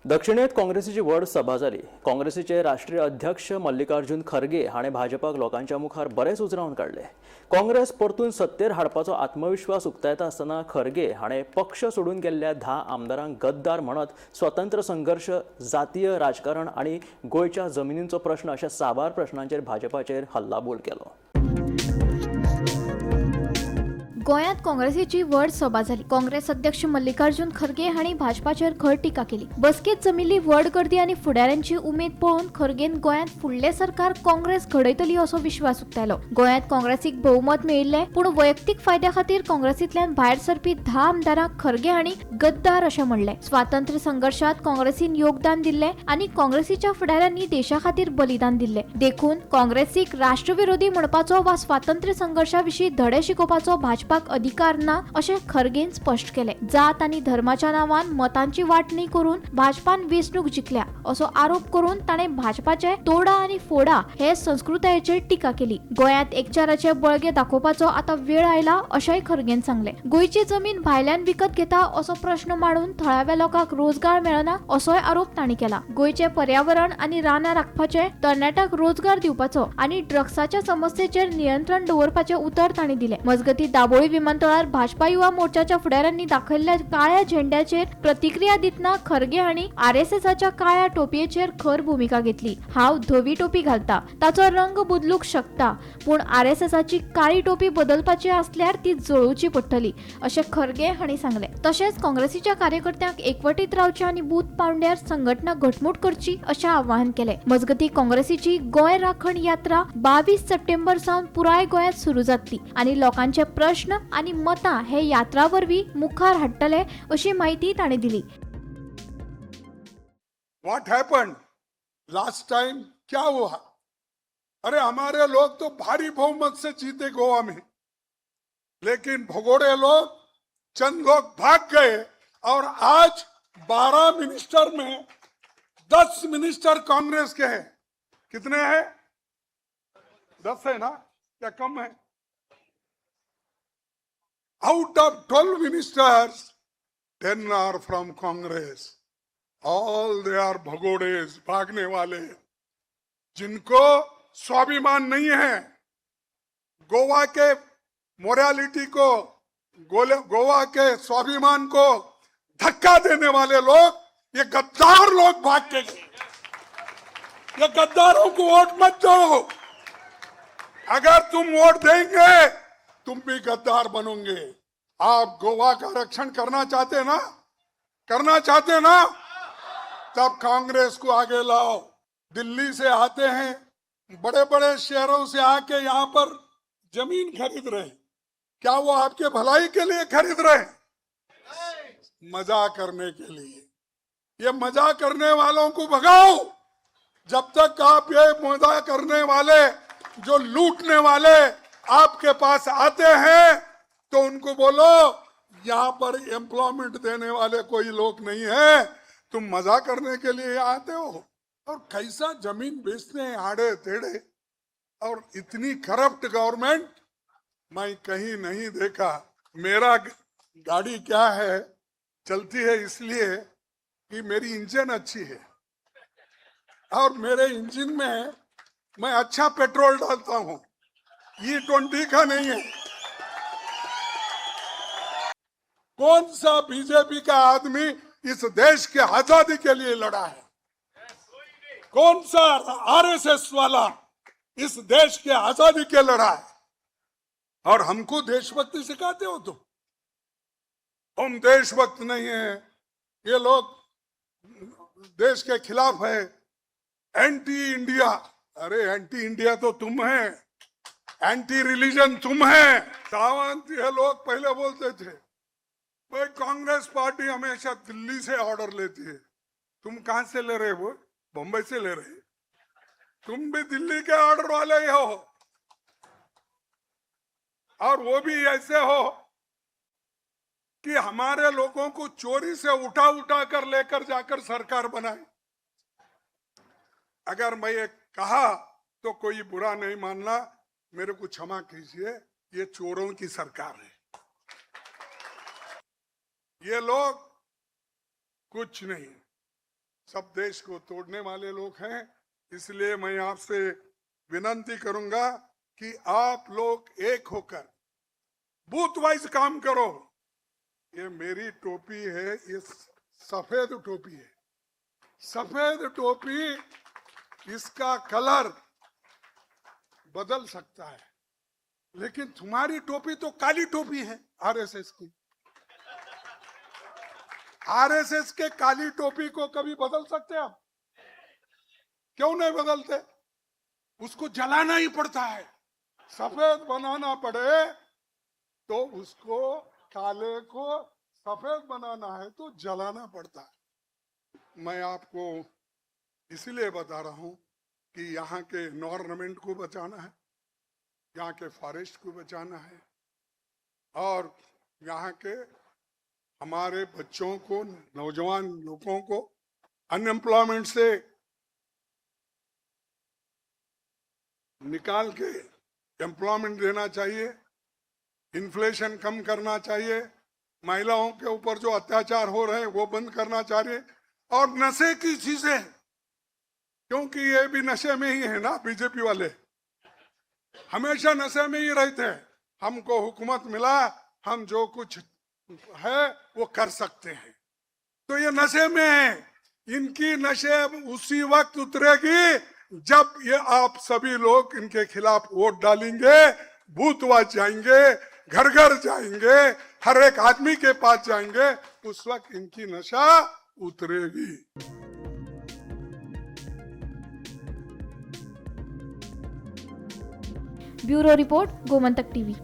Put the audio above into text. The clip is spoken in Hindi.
दक्षिणेत काँग्रेसीची व्हड सभा जाली। काँग्रेसीचे राष्ट्रीय अध्यक्ष मल्लिकार्जुन खरगे हाणें भाजपाक लोकांच्या मुखार बरेच उजरावन काढले। काँग्रेस परतून सत्तेर हाडपाचो आत्मविश्वास उक्तायता आसतना खरगे हाणें पक्ष सोडून गेल्ल्या 10 आमदारांक गद्दार म्हणत स्वतंत्र संघर्ष, जातीय राजकारण आणि गोयच्या जमिनींचो प्रश्न अशा साबार प्रश्नांचेर भाजपाचेर हल्लाबोल केलो। गोंयांत काँग्रेसीची व्हड सभा जाली। काँग्रेस अध्यक्ष मल्लिकार्जुन खरगे हांणी भाजपाचेर खर टिका केली। बसकेत जमिल्ली व्हड गर्दी आनी फुडाऱ्यांची उमेद पळोवन खरगेन गोंयांत फुडले सरकार काँग्रेस घडयतली असो विश्वास उक्तायलो। गोंयांत काँग्रेसीक बहुमत मेळिल्ले, पूण वैयक्तीक फायद्या खातीर काँग्रेसींतल्यान भायर सरपी 10 आमदारांक खरगे हांणी गद्दार अशें म्हणलें। स्वातंत्र्य संघर्षात काँग्रेसीन योगदान दिल्लें आनी काँग्रेसीच्या फुडाऱ्यांनी देशा खातीर बलिदान दिल्लें। देखून काँग्रेसीक राष्ट्रविरोधी म्हणपाचो वा स्वातंत्र्य संघर्षा विशीं धडे शिकोवपाचो भाजपाक अधिकार ना अशें खरगेन स्पश्ट केलें। जात आनी धर्माच्या नांवान मतांची वांटणी करून भाजपान वेंचणूक जिखल्या असो आरोप करून ताणें भाजपाचे तोडा आनी फोडा हे संस्कृतायेचेर टिका केली। गोंयांत एकचाराचे बळगे दाखोवपाचो आतां वेळ आयला अशेंय खरगेन सांगलें। गोंयची जमीन भायल्यान विकत घेता असो प्रश्न मांडून थळाव्या लोकांक रोजगार मेळना असोय आरोप तांणी केला। गोंयचे पर्यावरण आनी रानां राखपाचे, तरणाट्यांक रोजगार दिवपाचो आनी ड्रग्साच्या समस्येचेर नियंत्रण दवरपाचे उतर तांणी दिलें। मजगती दाबोळी विमानतळार भाजपा युवा मोर्चाच्या फुडाऱ्यांनी दाखयल्ल्या काळ्या झेंड्याचेर प्रतिक्रिया दितना खरगे हांणी आरएसएसाच्या काळ्या टोपयेचेर खर भुमिका घेतली। हांव धवी टोपी घालता, ताचो रंग बदलूंक शकता, पूण आरएसएसाची काळी टोपी बदलपाची आसल्यार ती जळोवची पडटली अशें खरगे हांणी सांगलें। तशेंच काँग्रेसीच्या कार्यकर्त्यांक एकवटीत रावचे आनी बूथ पावंड्यार संघटना घटमूट करची अशें आवाहन केलें। मजगती काँग्रेसीची गोंय राखण यात्रा 22 सप्टेंबर सावन पुराय गोंयांत सुरू जातली आनी लोकांचे प्रश्न आनी मतां हे यात्रा वरवीं मुखार हाडटले अशी माहिती ताणें दिली। What happened? Last time क्या हुआ? अरे हमारे लोग तो भारी बहुमत से जीते गोवा में, लेकिन भगोड़े लोग, चंद लोग भाग गए और आज 12 मिनिस्टर में 10 मिनिस्टर कांग्रेस के हैं। कितने हैं? 10 है ना, क्या कम है? Out of 12 ministers, 10 are from Congress. All they are भगोड़ेस, भागने वाले, जिनको स्वाभिमान नहीं है। गोवा के मोरालिटी को, गोवा के स्वाभिमान को धक्का देने वाले लोग, ये गद्दार लोग भाग के गए। ये गद्दारों को वोट मत दो। अगर तुम वोट देंगे तुम भी गद्दार बनोगे। आप गोवा का रक्षण करना चाहते ना, तब कांग्रेस को आगे लाओ। दिल्ली से आते हैं, बड़े बड़े शहरों से आके यहाँ पर जमीन खरीद रहे, क्या वो आपके भलाई के लिए खरीद रहे? मजा करने के लिए। ये मजा करने वालों को भगाओ। जब तक आप ये मजा करने वाले, जो लूटने वाले आपके पास आते हैं तो उनको बोलो यहाँ पर एम्प्लॉयमेंट देने वाले कोई लोग नहीं है, तुम मजा करने के लिए आते हो। और कैसा जमीन बेचते हैं आड़े टेढ़े, और इतनी करप्ट गवर्नमेंट मैं कहीं नहीं देखा। मेरा गाड़ी क्या है, चलती है इसलिए कि मेरी इंजन अच्छी है और मेरे इंजन में मैं अच्छा पेट्रोल डालता हूं, E20 का नहीं है। कौन सा बीजेपी का आदमी इस देश के आजादी के लिए लड़ा है? कौन सा आरएसएस वाला इस देश के आजादी के लड़ा है? और हमको देशभक्ति सिखाते हो तुम? हम देशभक्त नहीं है, ये लोग देश के खिलाफ है, एंटी इंडिया। अरे एंटी इंडिया तो तुम है, एंटी रिलीजन तुम है। सावंत ये लोग पहले बोलते थे भाई कांग्रेस पार्टी हमेशा दिल्ली से ऑर्डर लेती है। तुम कहां से ले रहे हो? बंबई से ले रहे? तुम भी दिल्ली के ऑर्डर वाले ही हो, और वो भी ऐसे हो कि हमारे लोगों को चोरी से उठा कर लेकर जाकर सरकार बनाए। अगर मैं ये कहा तो कोई बुरा नहीं मानना, मेरे को क्षमा कीजिए, ये चोरों की सरकार है। ये लोग कुछ नहीं, सब देश को तोड़ने वाले लोग हैं। इसलिए मैं आपसे विनती करूंगा कि आप लोग एक होकर बूथ वाइज काम करो। ये मेरी टोपी है, ये सफेद टोपी है। सफेद टोपी, इसका कलर बदल सकता है, लेकिन तुम्हारी टोपी तो काली टोपी है आरएसएस की। आरएसएस के काली टोपी को कभी बदल सकते आप? क्यों नहीं बदलते? उसको जलाना ही पड़ता है। सफेद बनाना पड़े तो उसको, काले को सफेद बनाना है तो जलाना पड़ता है। मैं आपको इसलिए बता रहा हूं कि यहाँ के एनवायरनमेंट को बचाना है, यहाँ के फॉरेस्ट को बचाना है, और यहाँ के हमारे बच्चों को, नौजवान लोगों को अनएम्प्लॉयमेंट से निकाल के एम्प्लॉयमेंट देना चाहिए। इन्फ्लेशन कम करना चाहिए। महिलाओं के ऊपर जो अत्याचार हो रहे हैं वो बंद करना चाहिए। और नशे की चीजें, क्योंकि ये भी नशे में ही है ना, बीजेपी वाले हमेशा नशे में ही रहते हैं। हमको हुकूमत मिला, हम जो कुछ है वो कर सकते हैं, तो ये नशे में है। इनकी नशे उसी वक्त उतरेगी जब ये आप सभी लोग इनके खिलाफ वोट डालेंगे, बूथवाइज जाएंगे, घर घर जाएंगे, हर एक आदमी के पास जाएंगे, उस वक्त इनकी नशा उतरेगी। Bureau report, Gomantak TV.